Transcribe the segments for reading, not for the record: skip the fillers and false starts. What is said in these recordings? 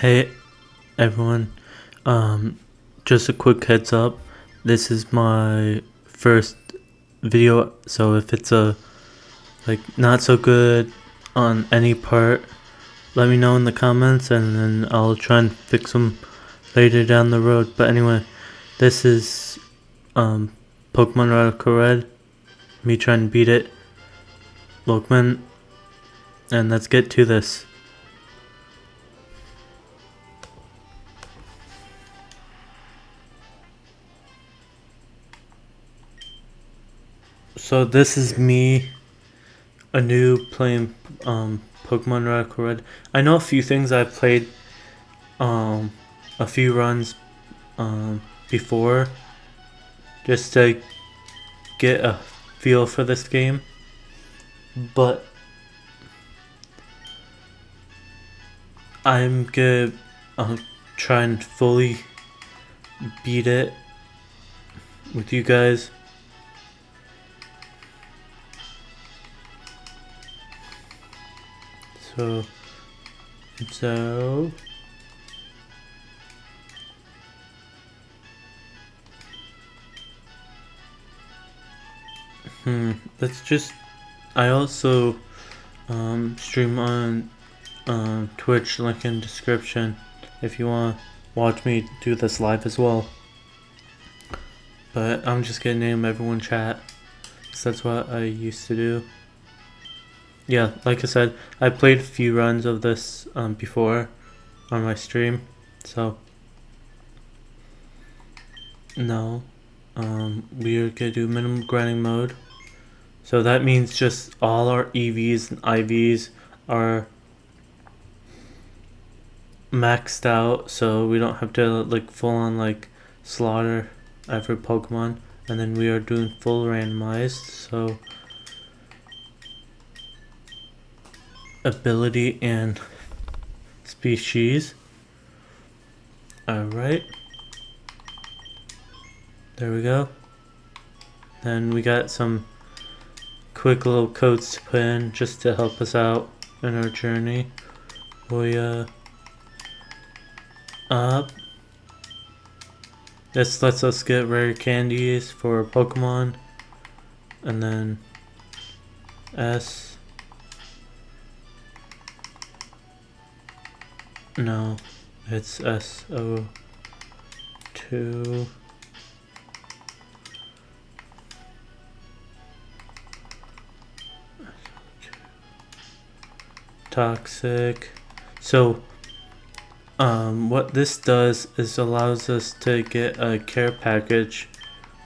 Hey everyone, um, just a quick heads up. This is my first video, so if it's not so good on any part, let me know in the comments and then I'll try and fix them later down the road. But anyway, this is Pokemon Radical Red, me trying to beat it, Pokemon, and let's get to this. So this is me, a noob playing Pokemon Radical Red. I know a few things. I've played a few runs before just to get a feel for this game, but I'm gonna try and fully beat it with you guys. So let's just. I also stream on Twitch, link in description, if you want to watch me do this live as well. But I'm just gonna name everyone chat, so that's what I used to do. Yeah, like I said, I played a few runs of this before on my stream, so no, we are gonna do minimum grinding mode. So that means just all our EVs and IVs are maxed out, so we don't have to like full on like slaughter every Pokemon. And then we are doing full randomized, so ability and species. Alright, there we go. Then we got some quick little codes to put in just to help us out in our journey. This lets us get rare candies for Pokemon. And then S. No, it's SO2. Toxic. So what this does is allows us to get a care package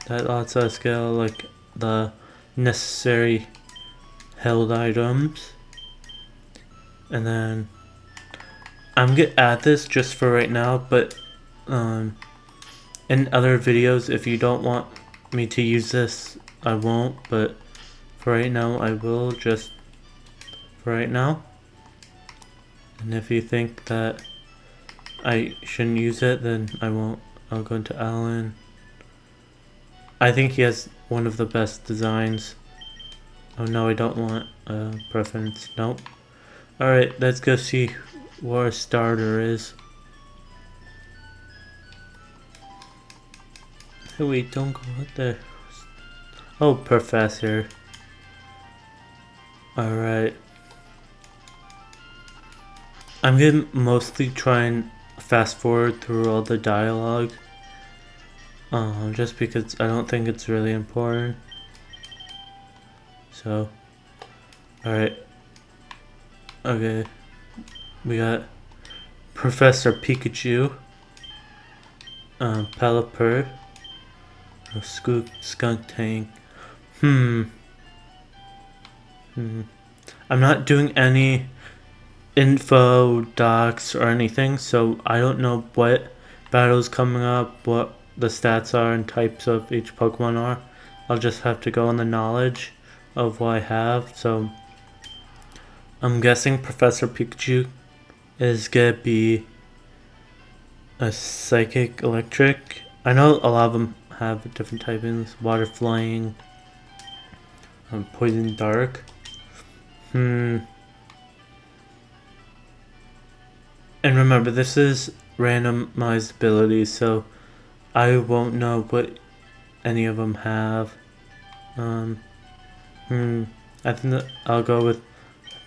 that lets us get like the necessary held items. And then I'm gonna add this just for right now, but in other videos, if you don't want me to use this, I won't, but for right now I will, just for right now. And if you think that I shouldn't use it, then I won't. I'll go into Alan. I think he has one of the best designs. Oh no, I don't want preference. Nope. Alright, let's go see what our starter is. Hey, wait, don't go out there. Oh, Professor. Alright. I'm gonna mostly try and fast forward through all the dialogue. Just because I don't think it's really important. So, alright. Okay. We got Professor Pikachu. Pelipper. Skunk Tank. I'm not doing any info docs or anything, so I don't know what battles coming up, what the stats are and types of each Pokemon are. I'll just have to go on the knowledge of what I have. So I'm guessing Professor Pikachu is gonna be a psychic electric. I know a lot of them have different typings: water flying, poison dark. And remember, this is randomized abilities, so I won't know what any of them have. I think that I'll go with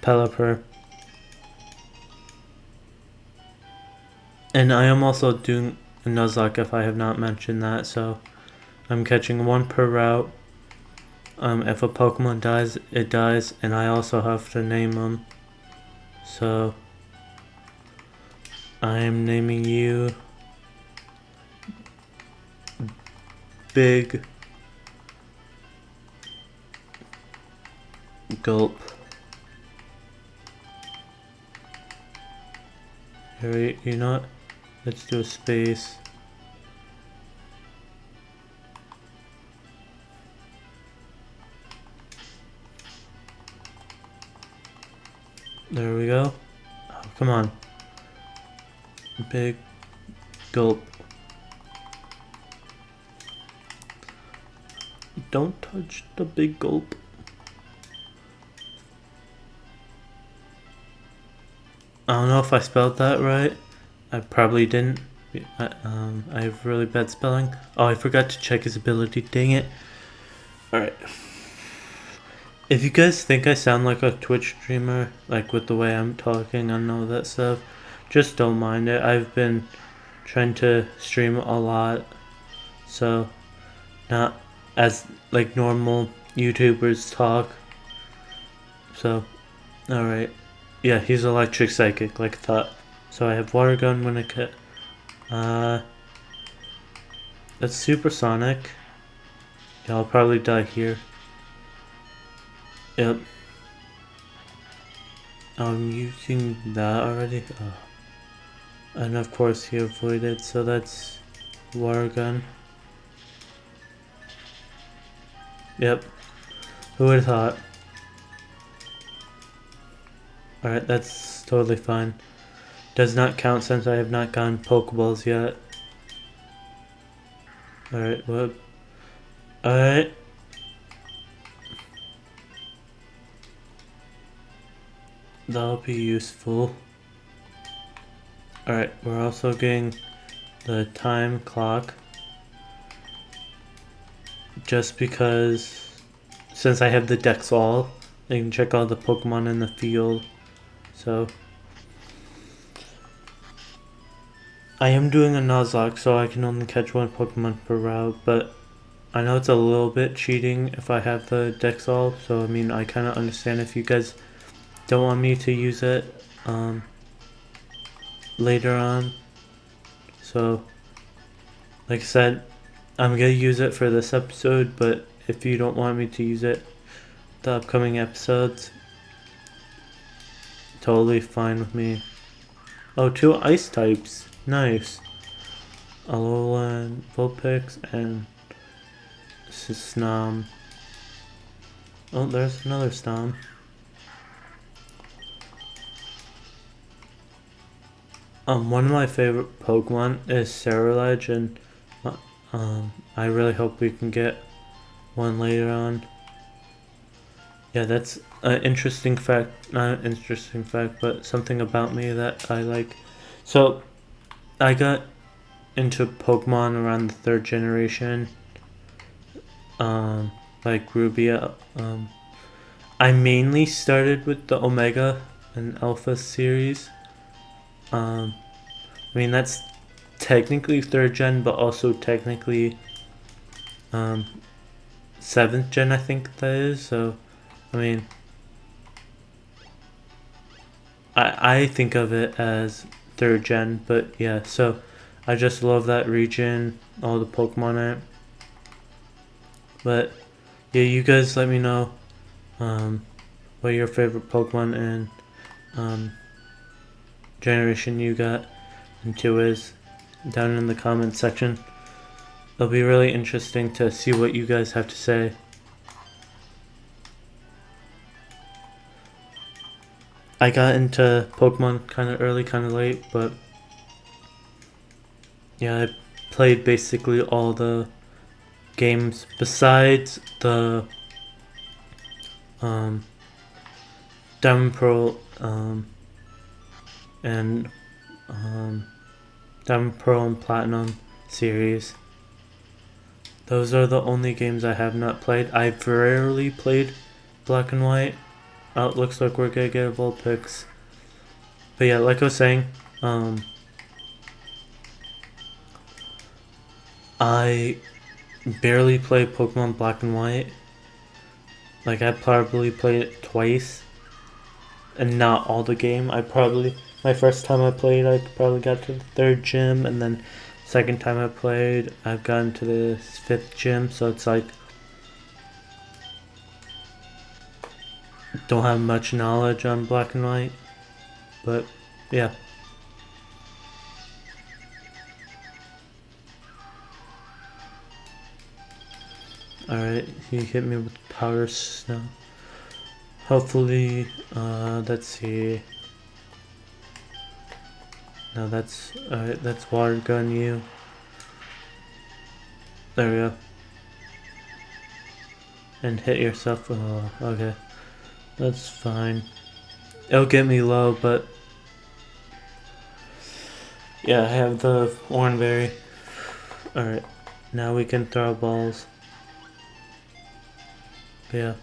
Pelipper. And I am also doing a Nuzlocke if I have not mentioned that, so I'm catching one per route. If a Pokemon dies, it dies, and I also have to name them. So I am naming you Big Gulp. Here, you know what? Let's do a space. There we go. Oh, come on. Big Gulp. Don't touch the Big Gulp. I don't know if I spelled that right. I probably didn't. I have really bad spelling. Oh, I forgot to check his ability. Dang it. Alright. If you guys think I sound like a Twitch streamer, like with the way I'm talking and all that stuff, just don't mind it. I've been trying to stream a lot, so not as like normal YouTubers talk. So, alright. Yeah, he's electric psychic, like I thought. So I have water gun when I cut. That's supersonic. Yeah, I'll probably die here. Yep. I'm using that already. Oh. And of course he avoided, so that's water gun. Yep. Who would have thought? Alright, that's totally fine. Does not count since I have not gotten Pokeballs yet. Alright, what? Alright. That'll be useful. Alright, we're also getting the time clock. Just because, since I have the Dex All, I can check all the Pokemon in the field. So, I am doing a Nuzlocke, so I can only catch one Pokemon per route, but I know it's a little bit cheating if I have the Dex All, so I mean, I kind of understand if you guys don't want me to use it later on. So, like I said, I'm gonna use it for this episode, but if you don't want me to use it the upcoming episodes, totally fine with me. Oh, 2 ice types. Nice. Alolan, Vulpix, and Snom. Oh, there's another Snom. One of my favorite Pokemon is Cerulege, and I really hope we can get one later on. Yeah, that's an interesting fact. Not an interesting fact, but something about me that I like. So, I got into Pokemon around the 3rd generation. Like Rubia. I mainly started with the Omega and Alpha series. I mean, that's technically 3rd gen, but also technically 7th gen, I think that is. So, I mean, I think of it as 3rd gen, but yeah, so I just love that region, all the Pokemon in it. But yeah, you guys let me know what your favorite Pokemon and generation you got into is down in the comment section. It'll be really interesting to see what you guys have to say. I got into Pokemon kind of early, kind of late, but yeah, I played basically all the games besides the Diamond Pearl and Diamond, Pearl, and Platinum series. Those are the only games I have not played. I've rarely played Black and White. It looks like we're gonna get Vulpix. But yeah, like I was saying, I barely play Pokemon Black and White. Like, I probably played it twice, and not all the game. My first time I played, I probably got to the 3rd gym, and then second time I played, I've gotten to the 5th gym, so it's like, don't have much knowledge on Black and White, but yeah. Alright, he hit me with Power Snow. Hopefully, let's see. No, that's, alright, that's Water Gun you. There we go. And hit yourself. Oh, okay. That's fine. It'll get me low, but yeah, I have the Oranberry. Alright, now we can throw balls. But yeah.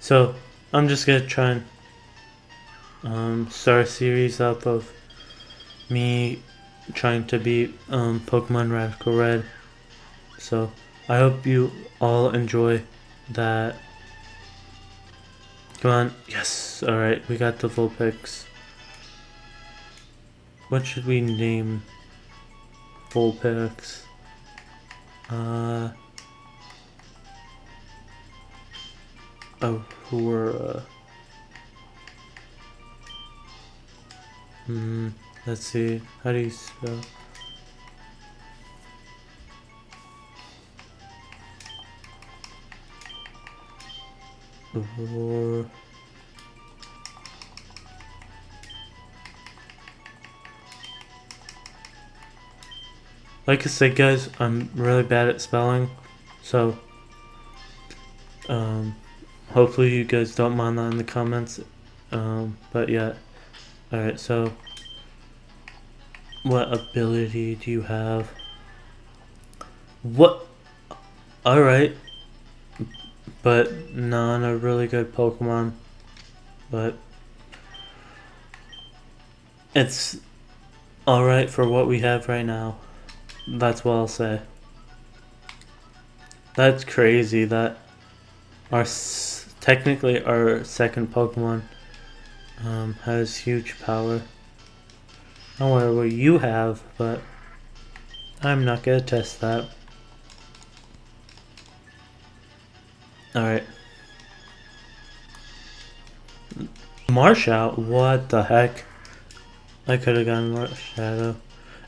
So, I'm just gonna try and start a series up of me trying to beat Pokemon Radical Red. So, I hope you all enjoy that. Come on. Yes. Alright, we got the Vulpix. What should we name Vulpix? Ahura. Let's see. How do you spell? Ahura. Like I said, guys, I'm really bad at spelling, so hopefully you guys don't mind that in the comments. But yeah. Alright, so what ability do you have? What? Alright. But not a really good Pokemon. But it's alright for what we have right now. That's what I'll say. That's crazy that technically our second Pokemon has huge power. I don't know what you have, but I'm not gonna test that. Alright. Marshadow? What the heck? I could have gotten Marshadow.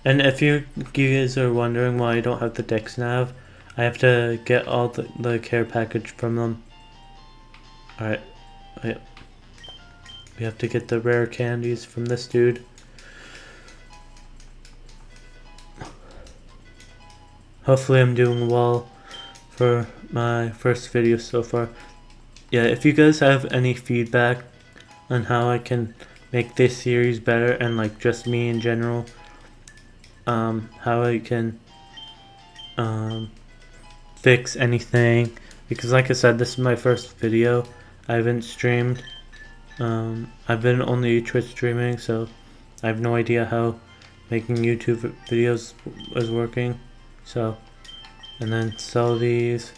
And if you guys are wondering why I don't have the Dex Nav, I have to get all the care package from them. Alright. Wait. We have to get the rare candies from this dude. Hopefully I'm doing well for my first video so far. Yeah, if you guys have any feedback on how I can make this series better, and like just me in general, how I can fix anything, because like I said, this is my first video. I haven't streamed. I've been only Twitch streaming, so I have no idea how making YouTube videos is working. So, and then sell these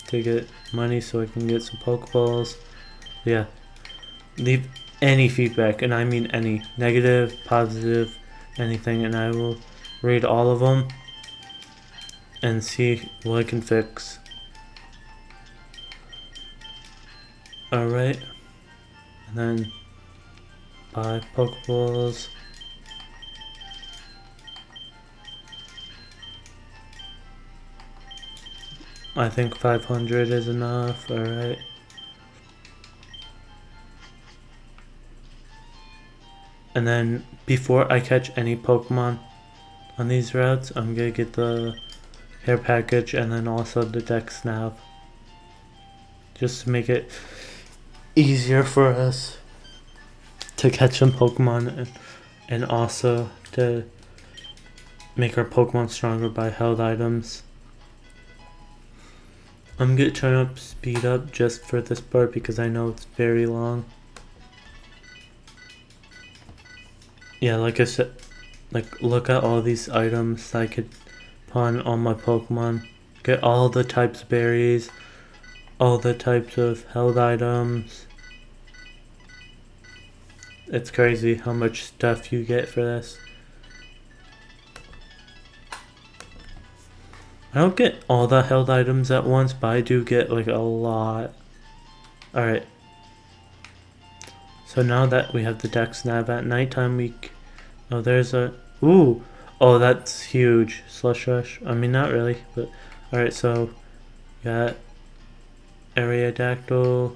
to get money so I can get some Pokeballs. Yeah, leave any feedback, and I mean any, negative, positive, anything, and I will read all of them and see what I can fix. Alright, and then buy Pokeballs. I think 500 is enough. Alright. And then before I catch any Pokemon on these routes, I'm gonna get the hair package and then also the Dex Nav, just to make it easier for us to catch some Pokemon and also to make our Pokemon stronger by held items. I'm gonna turn up speed up just for this part because I know it's very long. Yeah, like I said, like look at all these items I could pawn on my Pokemon. Get all the types of berries, all the types of held items. It's crazy how much stuff you get for this. I don't get all the held items at once, but I do get like a lot. Alright. So now that we have the Dex Nav at nighttime, oh, there's a... Ooh! Oh, that's huge. Slush Rush. I mean, not really, but... Alright, so... Got... Aerodactyl,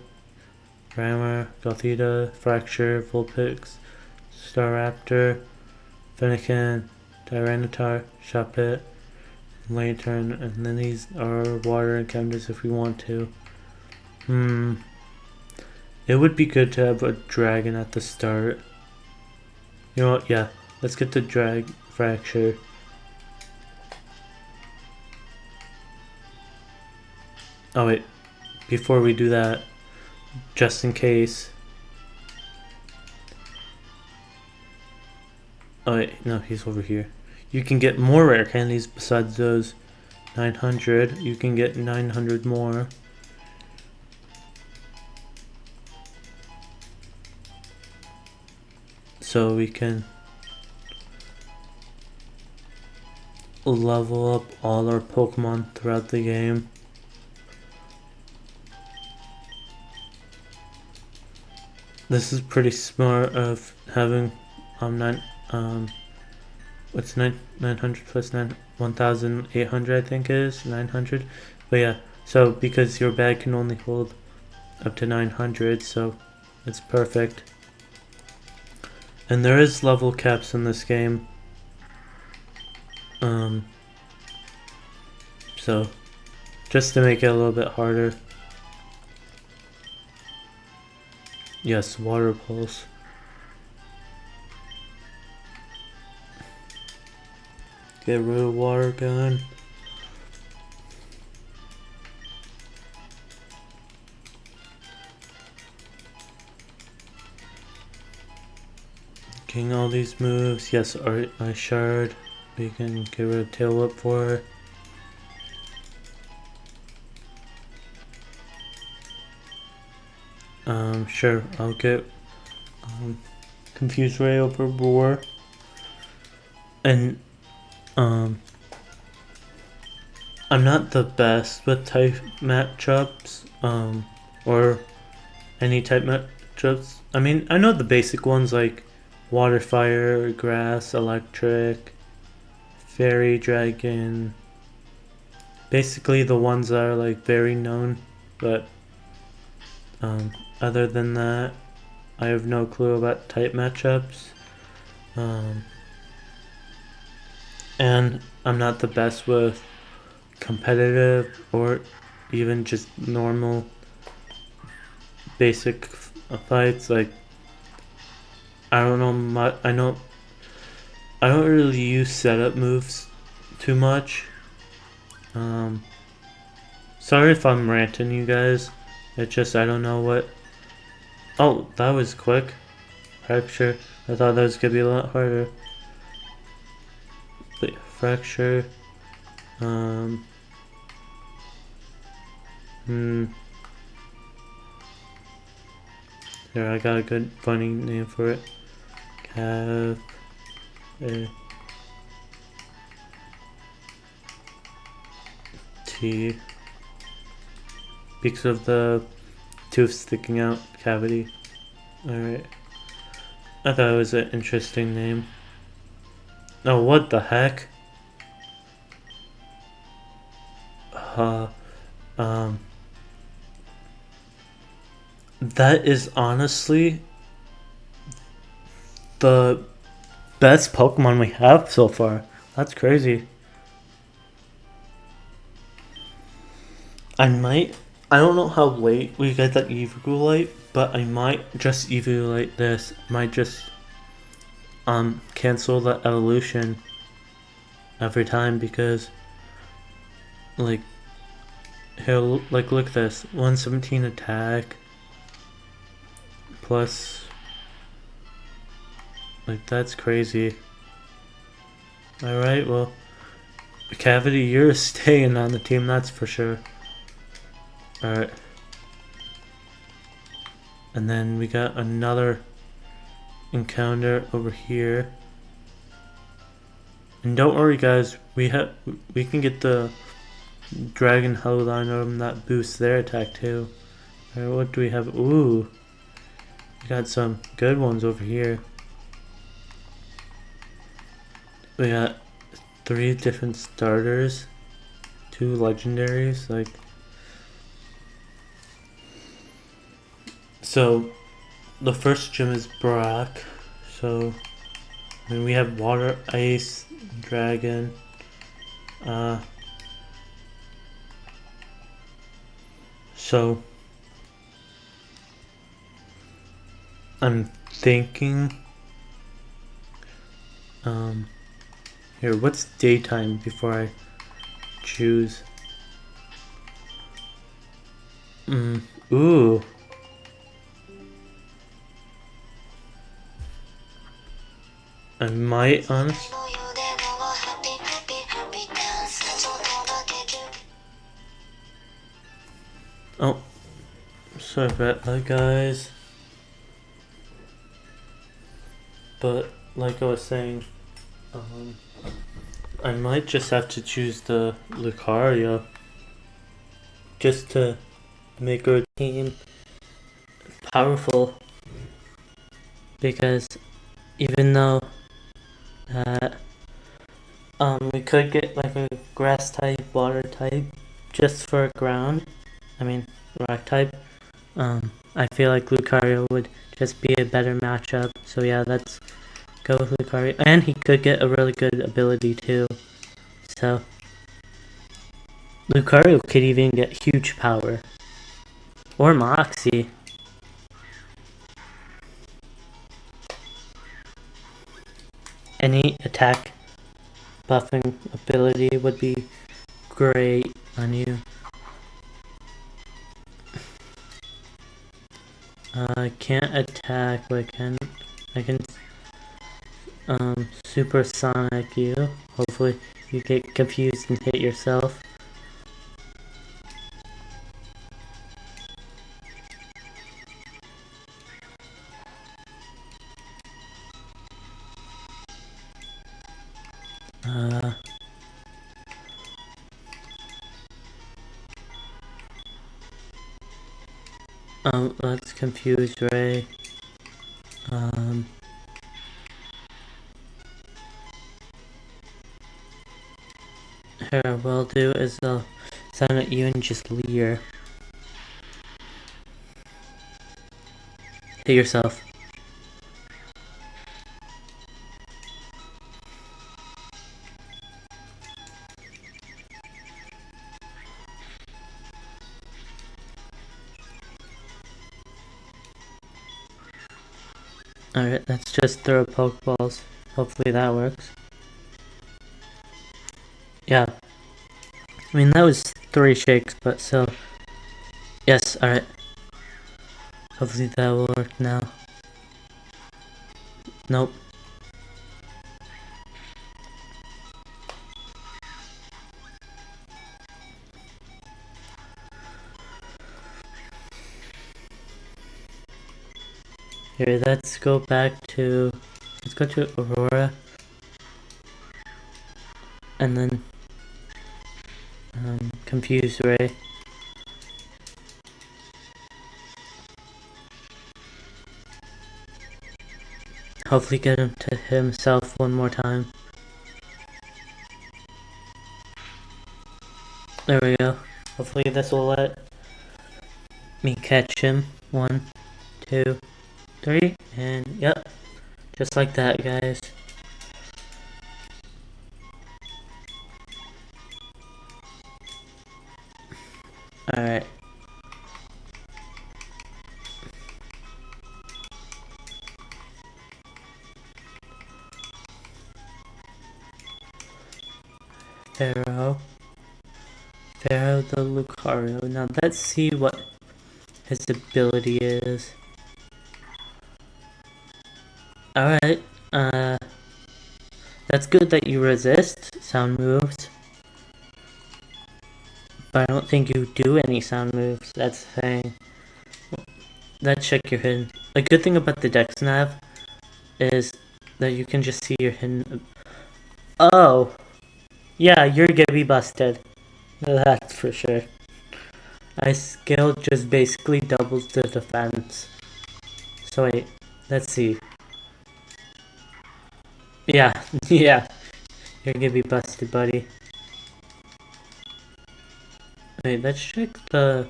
Rammer, Gothita, Fracture, Vulpix, Staraptor, Fennekin, Tyranitar, Shuppet, Lantern, and then these are water encounters if we want to. It would be good to have a dragon at the start. You know what? Yeah, let's get the Fracture. Oh wait, before we do that, just in case. Oh wait, no, he's over here. You can get more rare candies besides those 900. You can get 900 more. So we can level up all our Pokemon throughout the game. This is pretty smart of having what's 900 plus 1800, I think it is 900. But yeah, so because your bag can only hold up to 900, so it's perfect. And there is level caps in this game. So just to make it a little bit harder. Yes, water pulse. Get rid of water gun. Getting all these moves. Yes, I shard. We can get rid of tail whip for her. Sure, I'll get Confused Ray over Roar. And I'm not the best with type matchups, or any type matchups. I mean, I know the basic ones like Water, Fire, Grass, Electric, Fairy, Dragon. Basically the ones that are like very known, but other than that, I have no clue about type matchups. And I'm not the best with competitive or even just normal basic fights. Like, I don't know much. I don't really use setup moves too much. Sorry if I'm ranting, you guys. It's just I don't know what. Oh, that was quick. Fracture. I thought that was gonna be a lot harder. But Fracture. There, I got a good funny name for it. Cav. T. Because of the tooth sticking out cavity. Alright. I thought it was an interesting name. Oh, what the heck? That is honestly the best Pokemon we have so far. That's crazy. I don't know how late we get that Evolite, but I might just Evolite this. Might just cancel the evolution every time because, like, he'll, like, look at this, 117 attack, plus, like, that's crazy. Alright, well, Cavity, you're staying on the team, that's for sure. Alright. And then we got another encounter over here. And don't worry guys, we can get the Dragon Helldiver that boosts their attack too. Alright, what do we have? Ooh. We got some good ones over here. We got 3 different starters, 2 legendaries, like. So, the first gym is Brock. So, I mean, we have Water, Ice, Dragon. So, I'm thinking. Here, what's daytime before I choose? Ooh. I might, honestly. Oh, sorry about that, guys. But like I was saying, I might just have to choose the Lucario just to make our team powerful. Because even though we could get like a grass type, water type, just for ground. I mean, rock type. I feel like Lucario would just be a better matchup. So yeah, let's go with Lucario. And he could get a really good ability too. So Lucario could even get huge power. Or Moxie. Any attack buffing ability would be great on you. I can't attack, but I can supersonic you. Hopefully you get confused and hit yourself. Let's confuse Ray. Here, what I'll do is I'll sound at you and just leer. Hit yourself. Alright, let's just throw Pokeballs. Hopefully that works. Yeah. I mean, that was 3 shakes, but still. Yes, alright. Hopefully that will work now. Nope. Here, let's go to Aurora. And then confuse Ray. Hopefully get him to himself one more time. There we go. Hopefully this will let me catch him. 1, 2, 3, and yep. Just like that, guys. Alright. Pharaoh. Pharaoh the Lucario. Now let's see what his ability is. Alright, that's good that you resist sound moves. But I don't think you do any sound moves. That's the thing. Let's check your hidden. A good thing about the Dex Nav is that you can just see your hidden. Oh! Yeah, you're gonna be busted. That's for sure. Ice skill just basically doubles the defense. So wait, let's see. Yeah, yeah. You're gonna be busted, buddy. Wait, let's check the...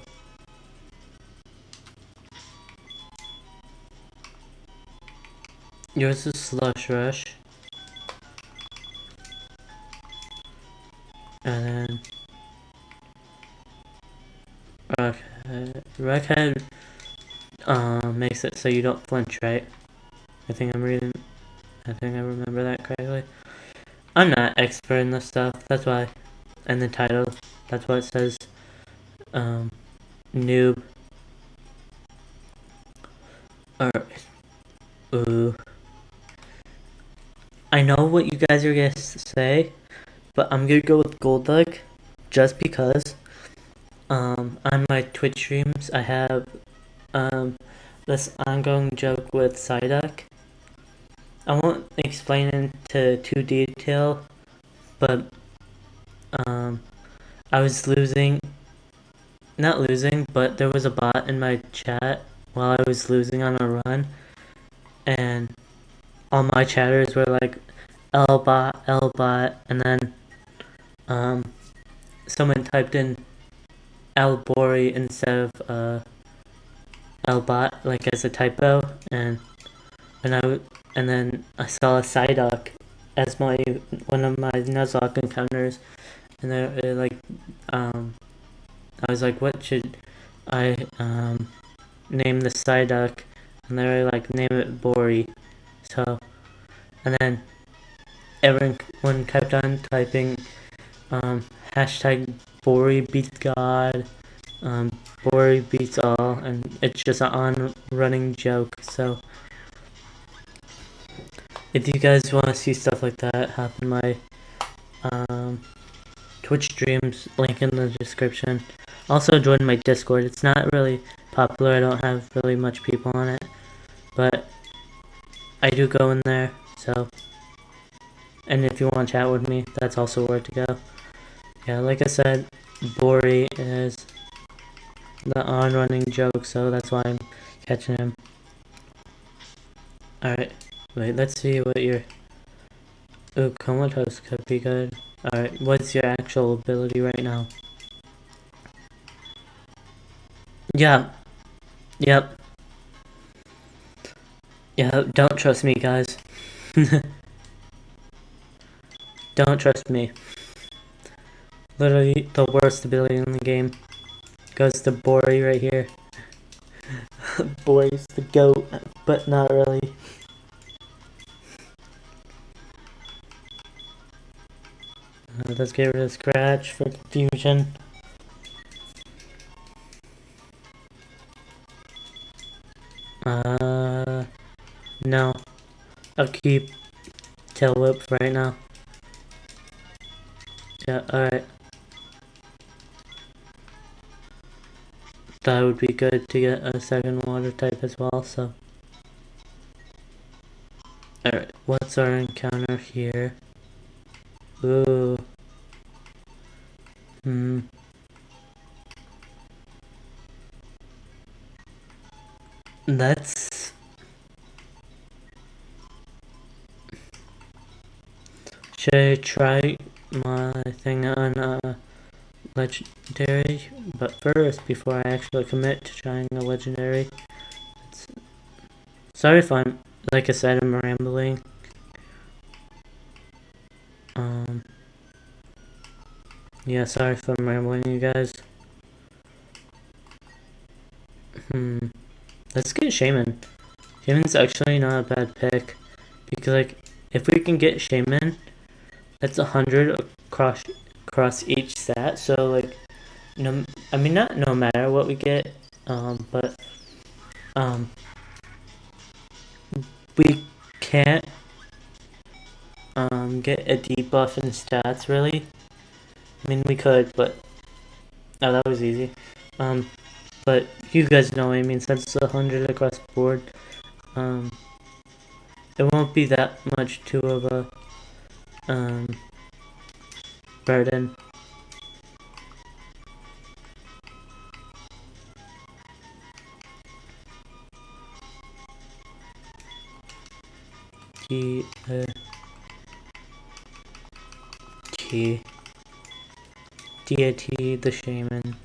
Yours is Slush Rush. And then... Rockhead makes it so you don't flinch, right? I think I remember that correctly. I'm not expert in this stuff, that's why. And the title, that's what it says. Noob. Ooh. I know what you guys are gonna say, but I'm gonna go with Golduck, just because. On my Twitch streams, I have this ongoing joke with Psyduck. I won't explain into too detail, but I was not losing, but there was a bot in my chat while I was losing on a run, and all my chatters were like L-bot, L-bot, and then someone typed in L-bori instead of L-bot, like as a typo, and then I saw a Psyduck as one of my Nuzlocke encounters, and they're like, I was like, what should I name the Psyduck? And they were like, name it Bori. So, and then everyone kept on typing hashtag Bori beats God, Bori beats all, and it's just an on-running joke. So, if you guys want to see stuff like that, hop in my Twitch streams, link in the description. Also join my Discord. It's not really popular, I don't have really much people on it, but I do go in there, so. And if you want to chat with me, that's also where to go. Yeah, like I said, Bori is the on-running joke, so that's why I'm catching him. Alright, wait, let's see what your... Ooh, Comatose could be good. Alright, what's your actual ability right now? Yeah. Yep. Yeah, don't trust me, guys. Don't trust me. Literally the worst ability in the game. Goes to Bori right here. Bori's the GOAT, but not really. Let's get rid of Scratch for confusion. No. I'll keep Tail Whip for right now. Yeah, alright. That would be good to get a second water type as well, so. Alright, what's our encounter here? Ooh. Let's... Should I try my thing on legendary? But first, before I actually commit to trying a legendary, sorry if I'm, like I said, I'm rambling. Yeah, sorry if I'm rambling, you guys. Let's get Shaman. Shaman's actually not a bad pick, because like, if we can get Shaman, that's 100 across across each stat. So like, I mean not no matter what we get, but we can't get a debuff in stats really. I mean we could, but that was easy. But you guys know what I mean. Since it's 100 across the board, it won't be that much too of a burden. T Deity, the Shaman.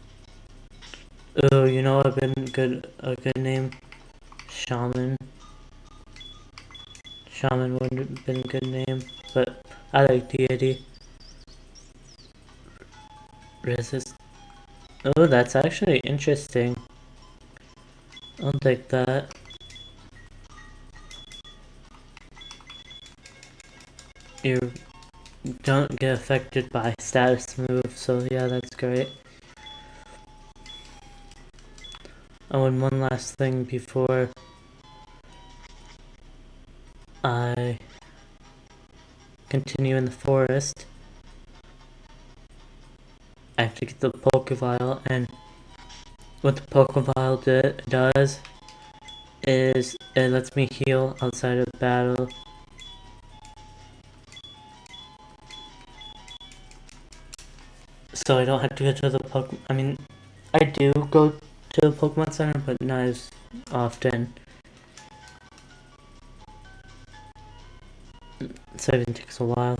Oh, you know a good name? Shaman. Shaman would have been a good name, but I like Deity. Resist. Oh, that's actually interesting. I'll take that. You don't get affected by status move, so yeah, that's great. Oh, and one last thing before I continue in the forest. I have to get the Pokevile, and what the Pokevile does is it lets me heal outside of battle. So I don't have to go to the Pokemon. I mean, I do go to the Pokemon Center, but not as often. So it even takes a while.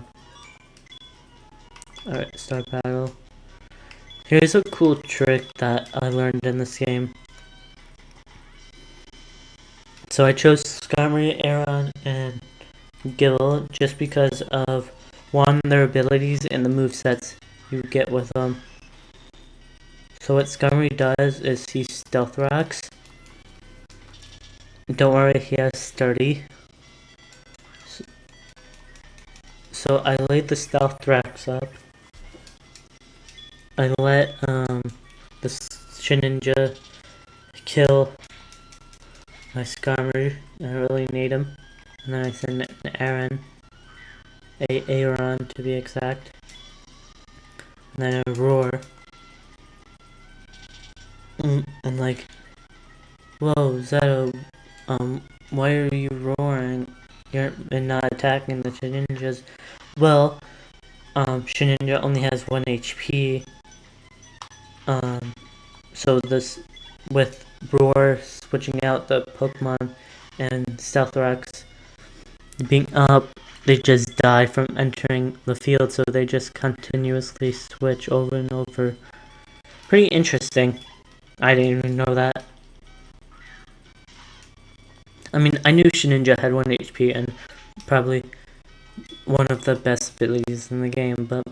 Alright, start battle. Here's a cool trick that I learned in this game. So I chose Skarmory, Aron, and Gill just because of, one, their abilities and the movesets you get with them. So what Skarmory does is he Stealth Rocks. Don't worry, he has Sturdy. So I laid the Stealth Rocks up. I let the Shedinja kill my Skarmory. I don't really need him. And then I send an Aron. Aron to be exact. And then I roar. And like, whoa, is that a why are you roaring? You're not attacking the Shedinjas. Well, Shedinja only has 1 HP. So this, with Roar switching out the Pokemon and Stealth Rocks being up, they just die from entering the field, so they just continuously switch over and over. Pretty interesting. I didn't even know that. I mean, I knew Shedinja had 1 HP and probably one of the best abilities in the game, but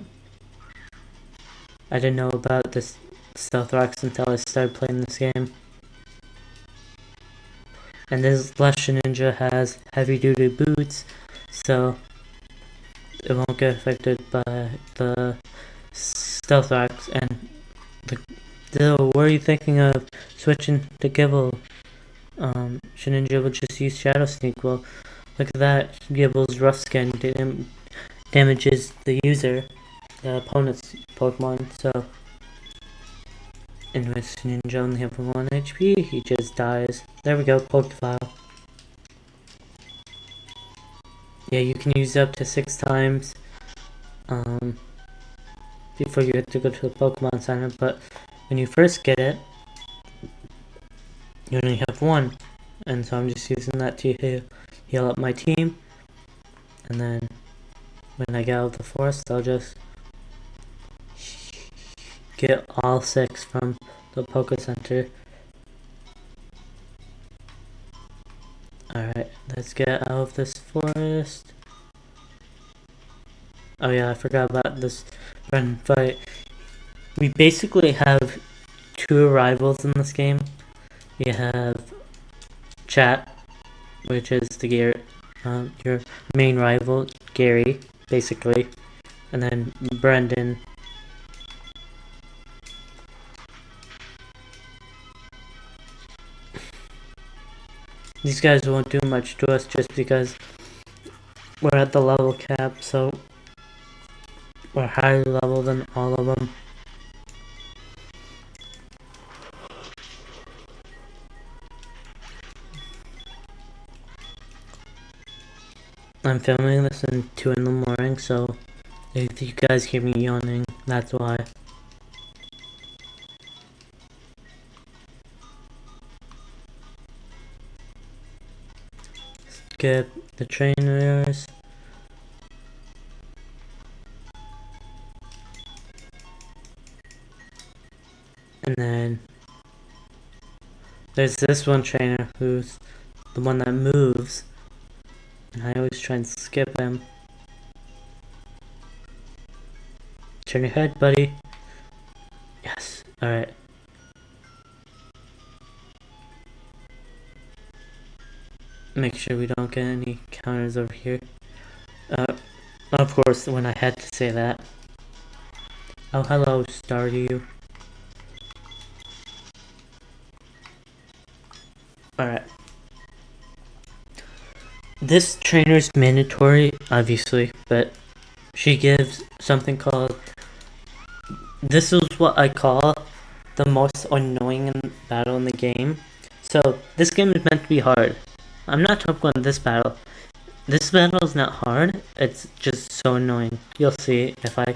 I didn't know about this Stealth Rocks until I started playing this game. And this last Shedinja has heavy duty boots, so it won't get affected by the Stealth Rocks. And what are you thinking of switching to Gible? Shedinja would just use Shadow Sneak. Well, look at that. Gible's Rough Skin damages the user, the opponent's Pokemon, so in which Shedinja only have 1 HP, he just dies. There we go, Pokefile. Yeah, you can use it up to 6 times before you have to go to the Pokemon Center, but when you first get it, you only have 1. And so I'm just using that to heal up my team. And then when I get out of the forest, I'll just get all 6 from the Poké Center. Alright, let's get out of this forest. Oh yeah, I forgot about this run fight. We basically have 2 rivals in this game. We have Chat, which is the your main rival, Gary, basically. And then Brendan, these guys won't do much to us just because we're at the level cap, so we're higher level than all of them. I'm filming this in 2 in the morning, so if you guys hear me yawning, that's why. Skip the trainers. And then there's this one trainer who's the one that moves. And I always try and skip him. Turn your head, buddy. Yes. Alright. Make sure we don't get any counters over here. Of course, when I had to say that. Oh, hello, Stardew. Alright. This trainer's mandatory, obviously, but she gives something called... This is what I call the most annoying battle in the game. So, this game is meant to be hard. I'm not talking about this battle. This battle is not hard, it's just so annoying. You'll see if I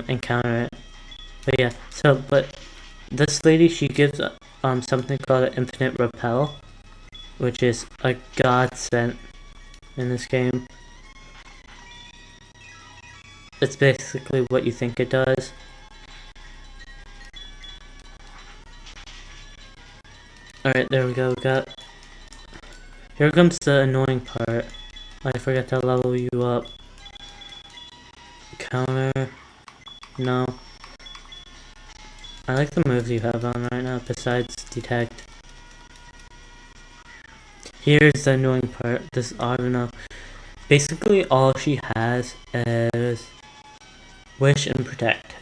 encounter it. But yeah, but this lady, she gives something called an infinite repel, which is a godsend in this game. It's basically what you think it does. Alright, there we go, here comes the annoying part. I forgot to level you up. Counter. No. I like the moves you have on right now, besides detect. Here's the annoying part. This, I don't know. Basically, all she has is wish and protect.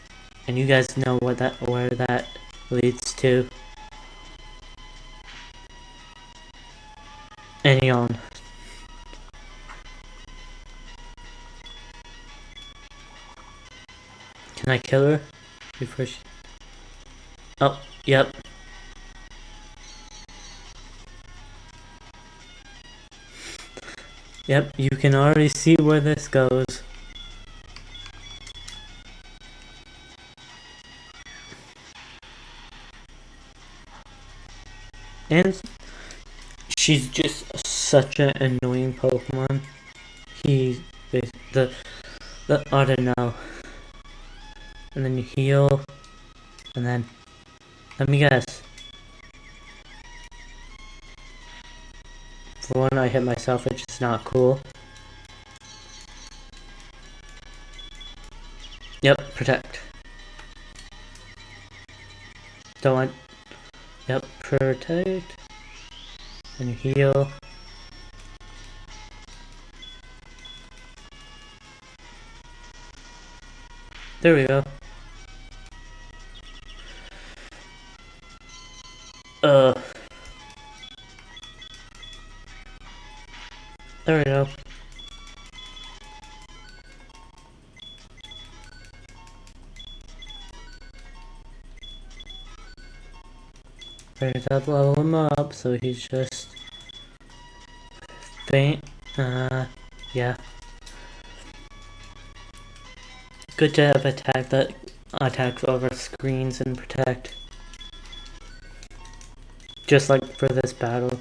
And you guys know where that leads to. And yawn. Can I kill her before she... Oh, yep. Yep, you can already see where this goes. And she's just such an annoying Pokemon. I don't know. And then you heal. And then, let me guess. For one, I hit myself, which is not cool. Yep, protect. Don't want... Yep, protect. And you heal. There we go. There we go. Ready to level him up, so he's just faint. Yeah. Good to have attack that attacks over screens and protect. Just like for this battle.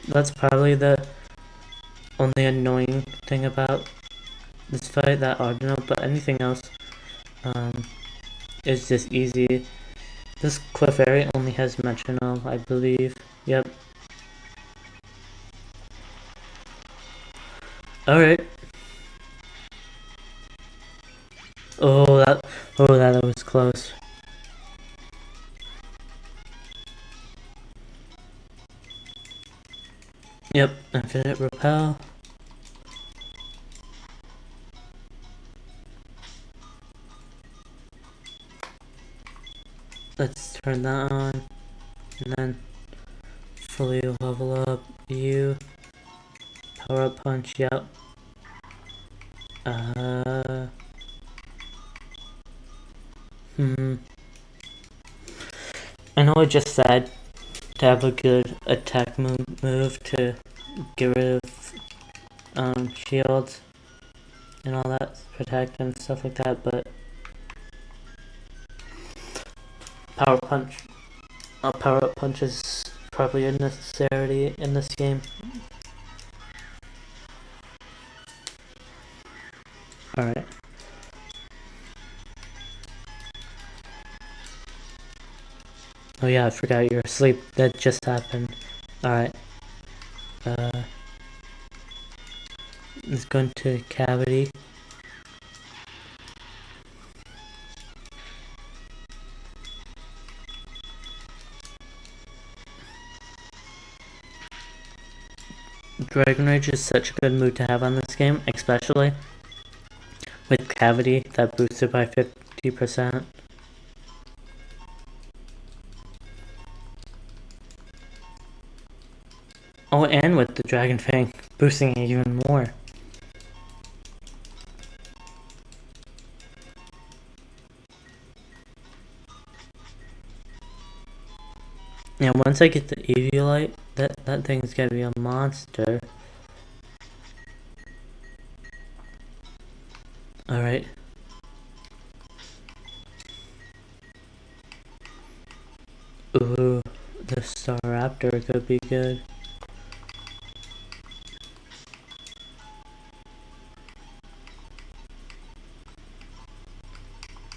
That's probably the only annoying thing about this fight that I don't know, but anything else is just easy. This cliff area only has metronome, I believe. Yep. Alright. Oh, that was close. Yep, infinite repel. Let's turn that on, and then fully level up you. Power up punch, yep. I know I just said to have a good attack move to get rid of shields and all that, protect and stuff like that, but power punch. Power up punch is probably a necessity in this game. Alright. Oh yeah, I forgot you're asleep. That just happened. Alright. Let's go into cavity. Dragon Rage is such a good move to have on this game, especially with cavity that boosted by 50%. Oh, and with the Dragon Fang boosting it even more. Yeah, once I get the Eviolite, that thing's gonna be a monster. Alright. Ooh, the Staraptor could be good.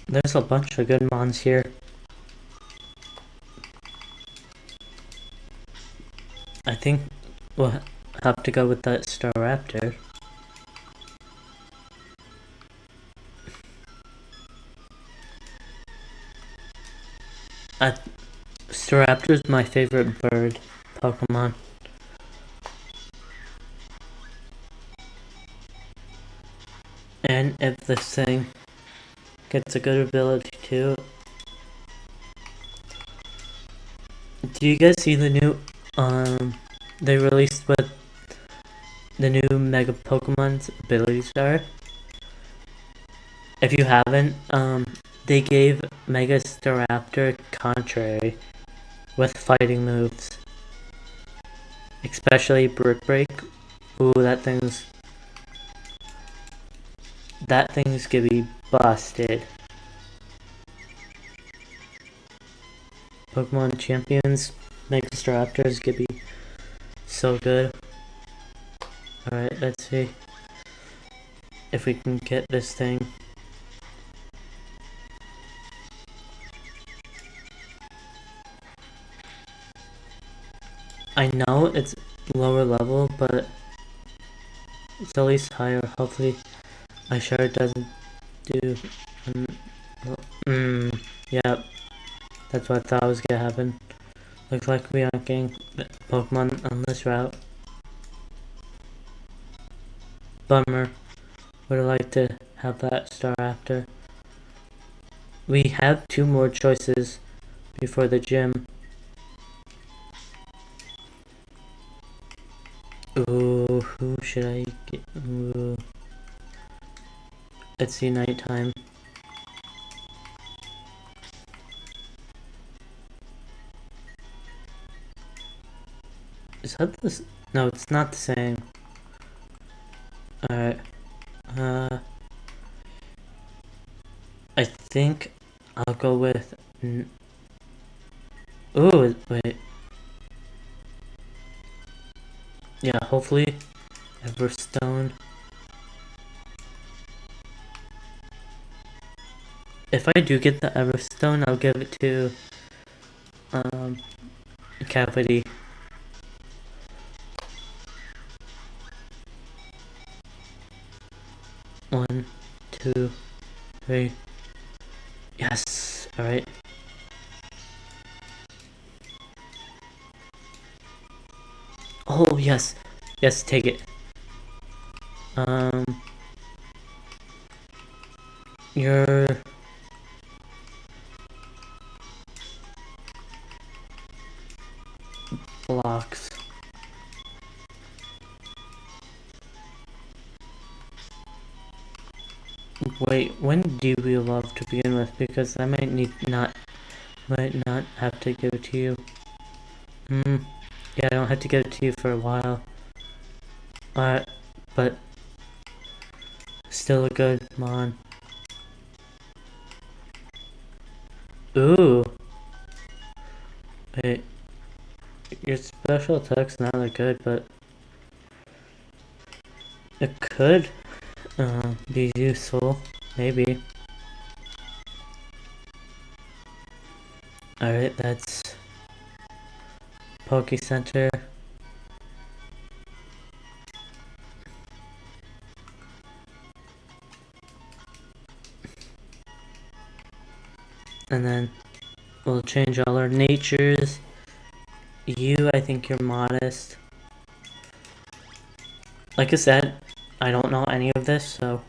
There's a bunch of good mons here. I think we'll have to go with that Staraptor. Staraptor is my favorite bird Pokemon. And if this thing gets a good ability too. Do you guys see the new they released what the new Mega Pokemon's abilities are? If you haven't, they gave Mega Staraptor Contrary with fighting moves. Especially Brick Break. Ooh, that thing's gonna be busted. Pokemon Champions, Mega Staraptor is gonna be so good. Alright, let's see if we can get this thing. I know it's lower level, but it's at least higher. Hopefully, my sure doesn't do. Yep, that's what I thought was gonna happen. Looks like we aren't getting Pokemon on this route. Bummer. Would have liked to have that Staraptor. We have 2 more choices before the gym. Ooh, who should I get? Ooh. Let's see, nighttime. Is that this? No, it's not the same. Alright. I think I'll go with... Ooh, wait. Yeah, hopefully Everstone. If I do get the Everstone, I'll give it to Cavity. One, two, three. Yes. Alright. Oh yes. Yes, take it. Your blocks. Wait, when do we love to begin with? Because I might not have to give it to you. Yeah, I don't have to give it to you for a while. Alright, but still a good mon. Ooh. Wait, your special attack's not that good, but it could be useful, maybe. Alright, that's Poke Center. And then we'll change all our natures. You, I think you're modest. Like I said, I don't know any of this, so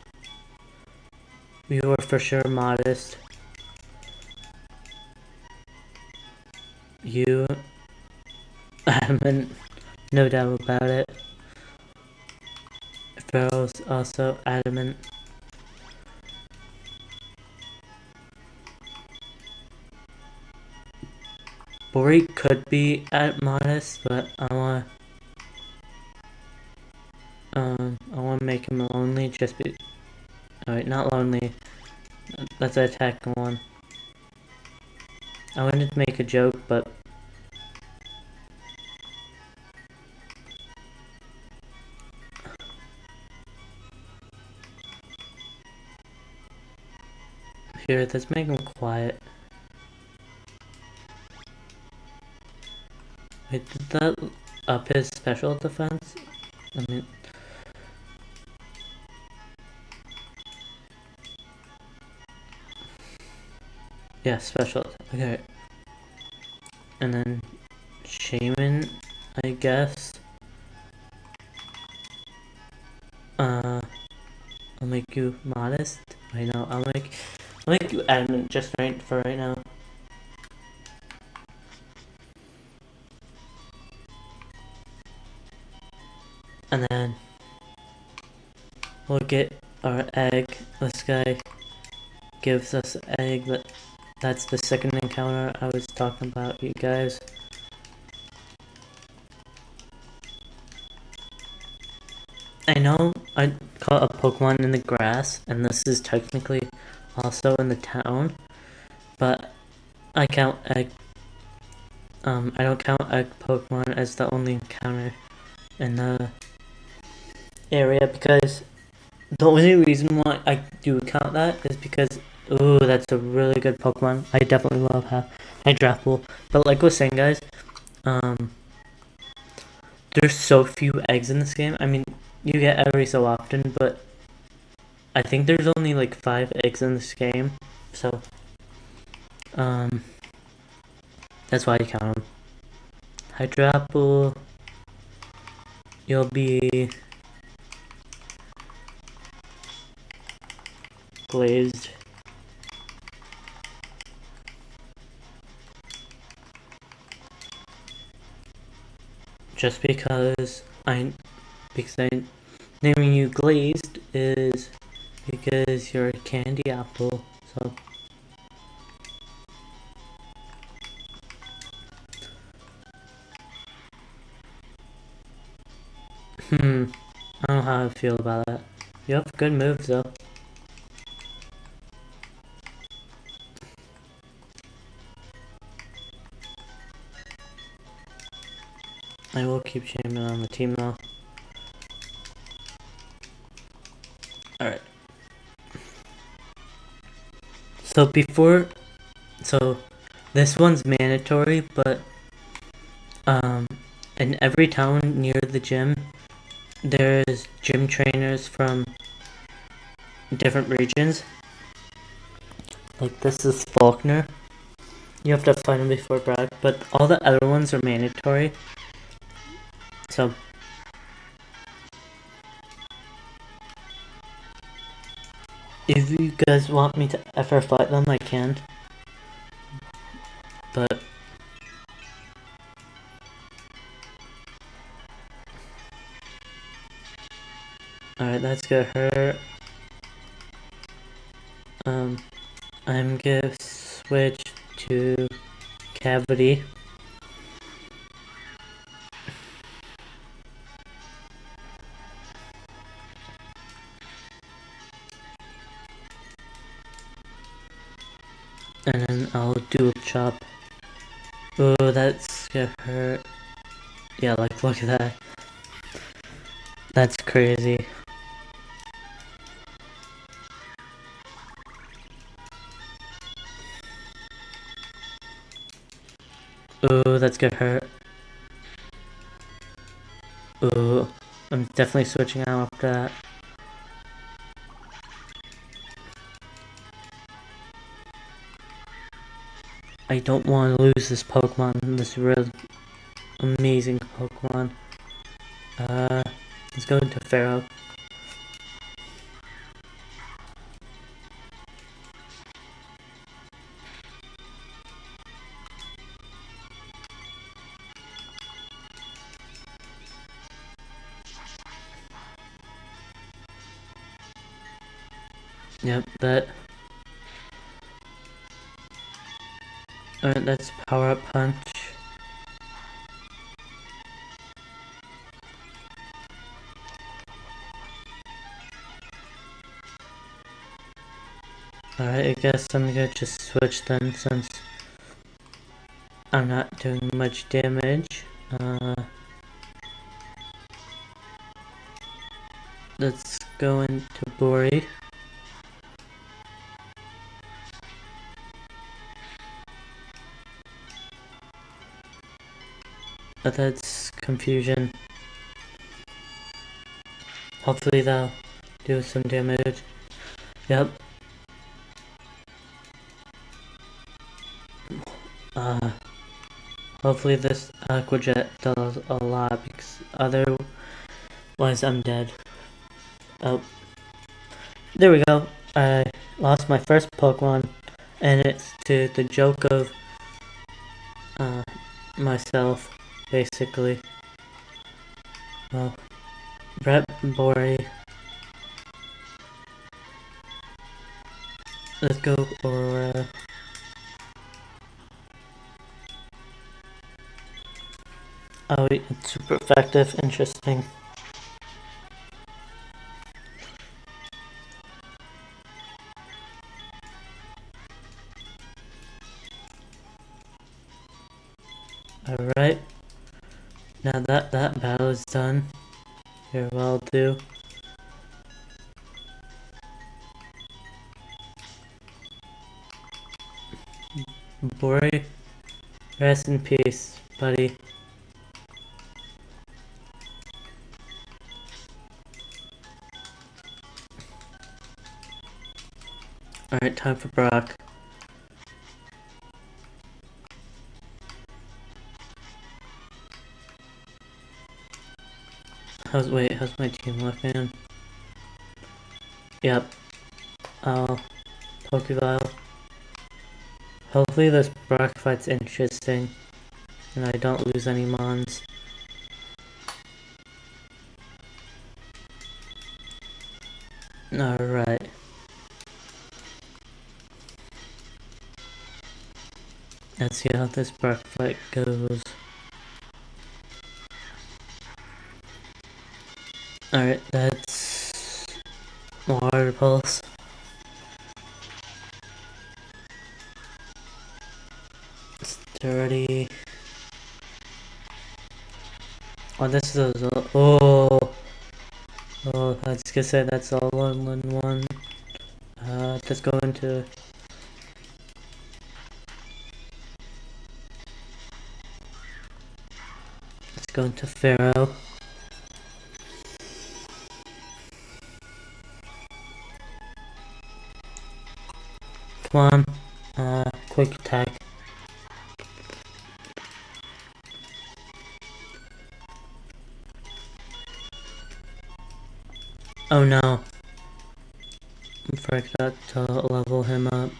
you are for sure modest. You, adamant, no doubt about it. Pharaoh's also adamant. Bori could be at modest, but I want to make him lonely. Just be, alright, not lonely. That's an attack one. I wanted to make a joke, but here, let's make him quiet. Wait, did that up his special defense? I mean, yeah, special. Okay. And then Shaman, I guess. I'll make you modest. I know. I'll make you adamant just right for right now. And then we'll get our egg. This guy gives us egg. That's the second encounter I was talking about, you guys. I know I caught a Pokemon in the grass, and this is technically also in the town, but I count egg. I don't count egg Pokemon as the only encounter in the area, because the only reason why I do count that is because, ooh, that's a really good Pokemon. I definitely love Hydrapple. But like I was saying, guys, there's so few eggs in this game. I mean, you get every so often, but I think there's only like 5 eggs in this game. So, that's why I count them. Hydrapple, you'll be glazed. Just because naming you glazed is because you're a candy apple. So I don't know how I feel about that. You have good moves though. I will keep Shaman on the team though. Alright. So this one's mandatory, but in every town near the gym, there's gym trainers from different regions. Like this is Faulkner. You have to find him before Bragg, but all the other ones are mandatory. So if you guys want me to ever fight them, I can. But alright, let's get her. I'm gonna switch to Cavity. And then I'll do a chop. Oh, that's gonna hurt. Yeah, like, look at that. That's crazy. Oh, that's gonna hurt. Oh, I'm definitely switching out after that. I don't want to lose this Pokemon, this real amazing Pokemon. Let's go into Pharaoh. Yep, that. Alright, that's Power Up Punch. Alright, I guess I'm gonna just switch then since I'm not doing much damage. Let's go into Bori. That's Confusion. Hopefully that'll do some damage. Yep. Hopefully this Aqua Jet does a lot because otherwise I'm dead. Oh. There we go. I lost my first Pokemon and it's to the joke of myself, basically. Well, Rep Bori. Let's go Aurora. Oh, it's super effective. Interesting. Alright. Now that battle is done, here I'll do. Bori, rest in peace, buddy. Alright, time for Brock. How's my team looking? Yep. I'll Pokeball. Hopefully this Brock fight's interesting and I don't lose any mons. Alright. Let's see how this Brock fight goes. Alright, that's Water Pulse. It's dirty. Oh, this is a, oh, I was gonna say that's all in one. Let's go into Pharaoh. Come on, quick attack. Oh no. I forgot to level him up.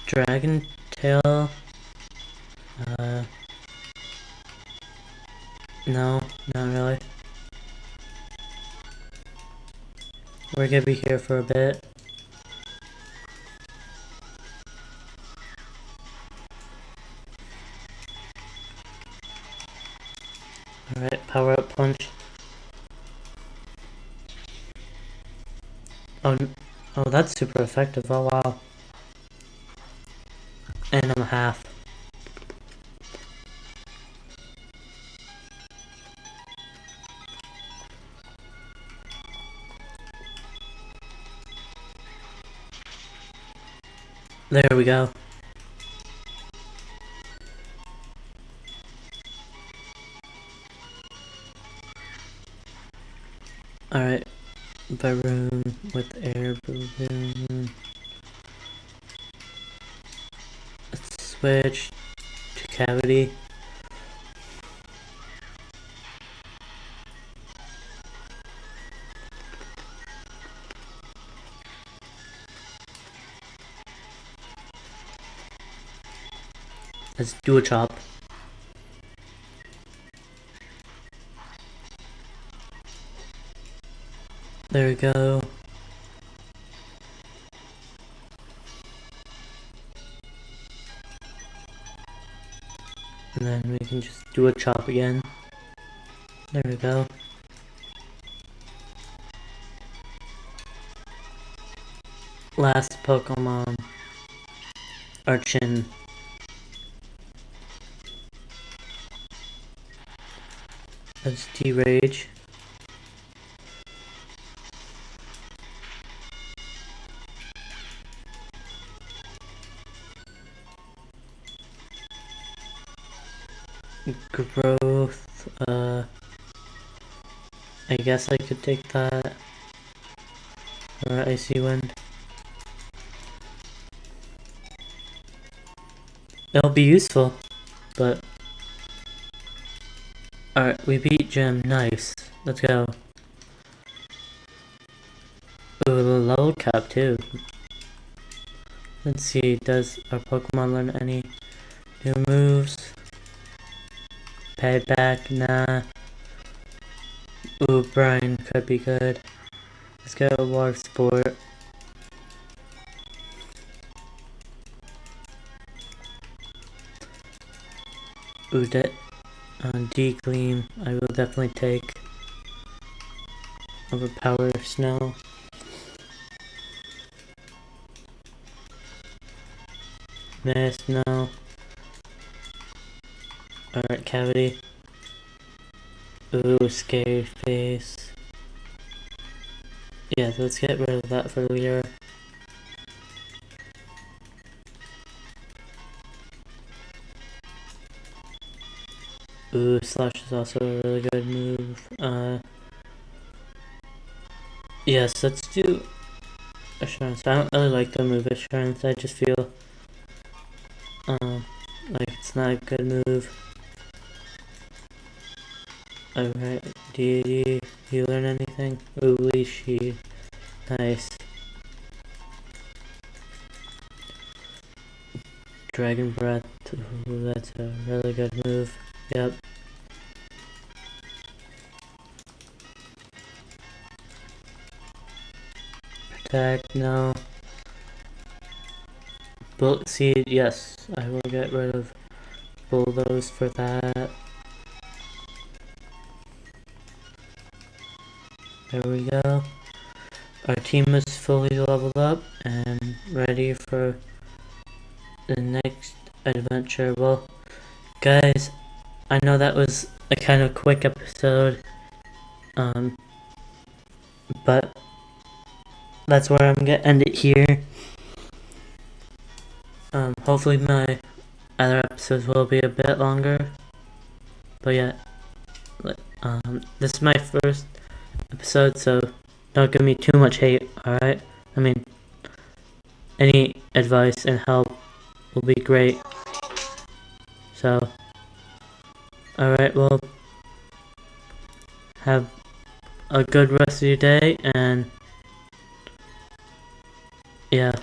Dragon Tail. No, not really. We're gonna be here for a bit. Alright, power up punch. Oh, that's super effective. Oh wow. And I'm half. There we go. Alright, balloon with air balloon. Let's switch to cavity. Let's do a chop. There we go. And then we can just do a chop again. There we go. Last Pokemon. Archin. Let's derage. Growth, I guess I could take that. Or Icy Wind. It'll be useful, but... Alright, we beat Gym, nice. Let's go. Ooh, level cap too. Let's see, does our Pokemon learn any new moves? Payback, nah. Ooh, Brian could be good. Let's go Water Sport. Ooh, D-Gleam, I will definitely take. Overpower Snow. Miss, no. Alright, Cavity. Ooh, Scary Face. Yeah, let's get rid of that for later. Ooh, Slash is also a really good move. Yes, let's do Assurance. I don't really like the move Assurance. I just feel like it's not a good move. Alright, do you learn anything? Ooh, Leashy. Nice. Dragon Breath. Ooh, that's a really good move. Yep. Protect, no. Bullet Seed, yes. I will get rid of Bulldoze for that. There we go. Our team is fully leveled up and ready for the next adventure. Well, guys, I know that was a kind of quick episode, but that's where I'm gonna end it here. Hopefully my other episodes will be a bit longer, but yeah, this is my first episode, so don't give me too much hate, alright? I mean, any advice and help will be great. So, alright, well, have a good rest of your day, and yeah.